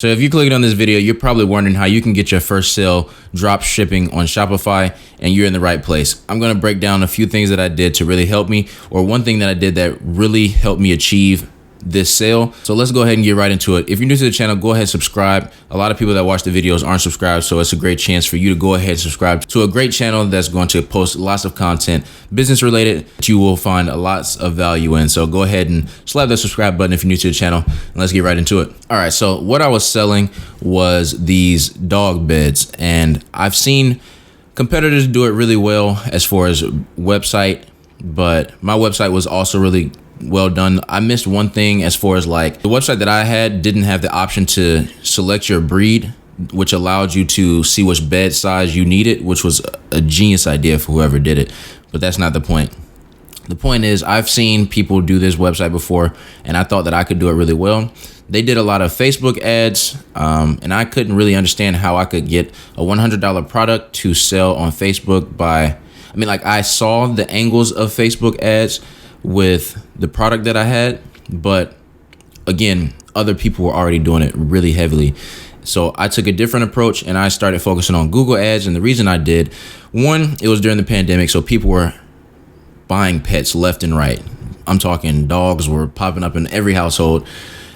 So if you clicked on this video, you're probably wondering how you can get your first sale drop shipping on Shopify, and you're in the right place. I'm going to break down a few things that I did to really help me, or one thing that I did that really helped me achieve this sale. So let's go ahead and get right into it. If you're new to the channel, go ahead and subscribe. A lot of people that watch the videos aren't subscribed, so it's a great chance for you to go ahead and subscribe to a great channel that's going to post lots of content, business related, that you will find lots of value in. So go ahead and slap that subscribe button if you're new to the channel, and let's get right into it. All right, so what I was selling was these dog beds, and I've seen competitors do it really well as far as website, but my website was also really well done. I missed one thing as far as like the website that I had didn't have the option to select your breed, which allowed you to see which bed size you needed, which was a genius idea for whoever did it. But that's not the point. The point is, I've seen people do this website before, and I thought that I could do it really well. They did a lot of Facebook ads, and I couldn't really understand how I could get a $100 product to sell on Facebook I saw the angles of Facebook ads with the product that I had, but again, other people were already doing it really heavily. So I took a different approach and I started focusing on Google ads. And the reason I did, one, it was during the pandemic, so people were buying pets left and right. I'm talking dogs were popping up in every household.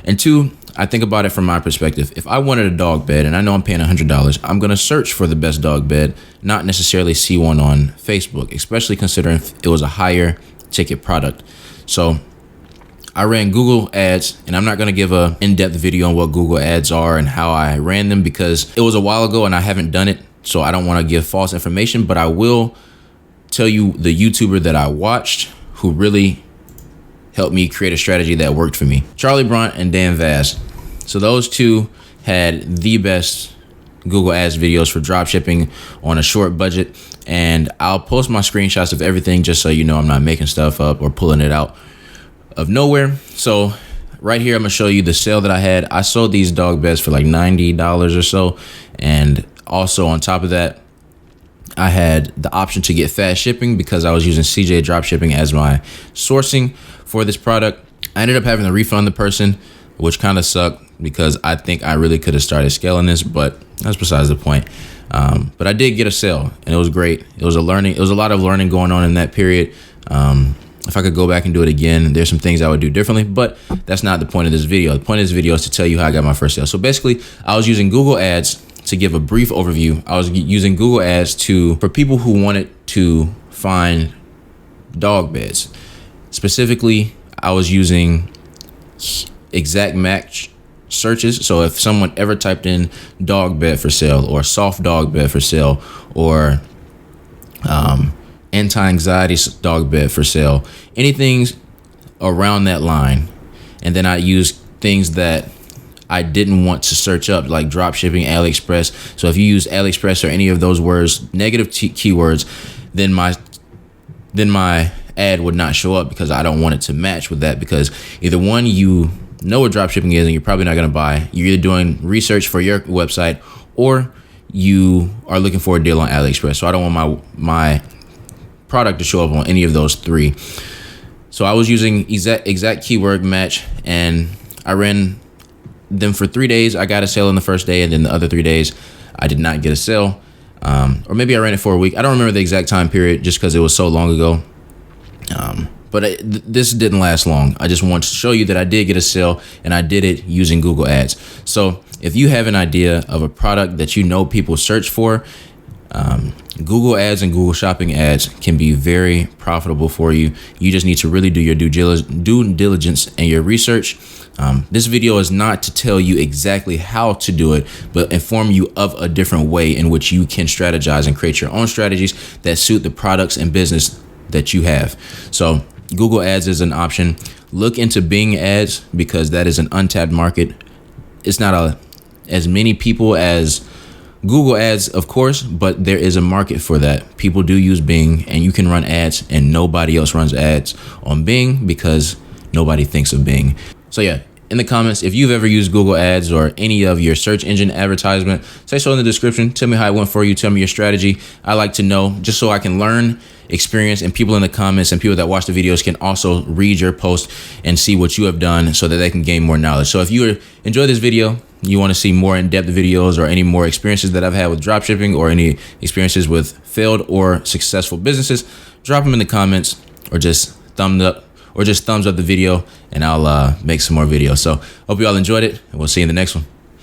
And two, I think about it from my perspective. If I wanted a dog bed and I know I'm paying $100, I'm going to search for the best dog bed, not necessarily see one on Facebook, especially considering it was a higher ticket product. So I ran Google ads, and I'm not going to give a in-depth video on what Google ads are and how I ran them because it was a while ago and I haven't done it. So I don't want to give false information, but I will tell you the YouTuber that I watched who really helped me create a strategy that worked for me. Charlie Brunt and Dan Vaz. So those two had the best Google ads videos for drop shipping on a short budget. And I'll post my screenshots of everything just so you know I'm not making stuff up or pulling it out of nowhere. So right here, I'm gonna show you the sale that I had. I sold these dog beds for like $90 or so. And also on top of that, I had the option to get fast shipping because I was using CJ Dropshipping as my sourcing for this product. I ended up having to refund the person, which kind of sucked because I think I really could have started scaling this, but that's besides the point. But I did get a sale and it was great. It was a lot of learning going on in that period. If I could go back and do it again, there's some things I would do differently, but that's not the point of this video. The point of this video is to tell you how I got my first sale. So basically, I was using Google ads to give a brief overview. I was using Google ads for people who wanted to find dog beds. Specifically, I was using exact match searches. So if someone ever typed in dog bed for sale or soft dog bed for sale or anti-anxiety dog bed for sale, anything around that line, and then I used things that I didn't want to search up, like dropshipping, aliexpress. So if you use aliexpress or any of those words, negative keywords, then my ad would not show up because I don't want it to match with that, because either one, you know what dropshipping is and you're probably not going to buy. You're either doing research for your website or you are looking for a deal on AliExpress. So I don't want my product to show up on any of those three. So I was using exact keyword match, and I ran them for 3 days. I got a sale on the first day, and then the other 3 days I did not get a sale. Or maybe I ran it for a week. I don't remember the exact time period just because it was so long ago. But this didn't last long. I just wanted to show you that I did get a sale, and I did it using Google ads. So if you have an idea of a product that you know people search for, Google ads and Google shopping ads can be very profitable for you. You just need to really do your due diligence and your research. This video is not to tell you exactly how to do it, but inform you of a different way in which you can strategize and create your own strategies that suit the products and business that you have. So Google ads is an option. Look into Bing ads because that is an untapped market. It's not as many people as Google ads, of course, but there is a market for that. People do use Bing, and you can run ads, and nobody else runs ads on Bing because nobody thinks of Bing. So yeah, in the comments, if you've ever used Google ads or any of your search engine advertisement, say so in the description. Tell me how it went for you. Tell me your strategy. I like to know just so I can learn, experience, and people in the comments and people that watch the videos can also read your post and see what you have done so that they can gain more knowledge. So if you enjoy this video, you want to see more in-depth videos or any more experiences that I've had with dropshipping or any experiences with failed or successful businesses, drop them in the comments or just thumbs up the video, and I'll make some more videos. So hope you all enjoyed it, and we'll see you in the next one.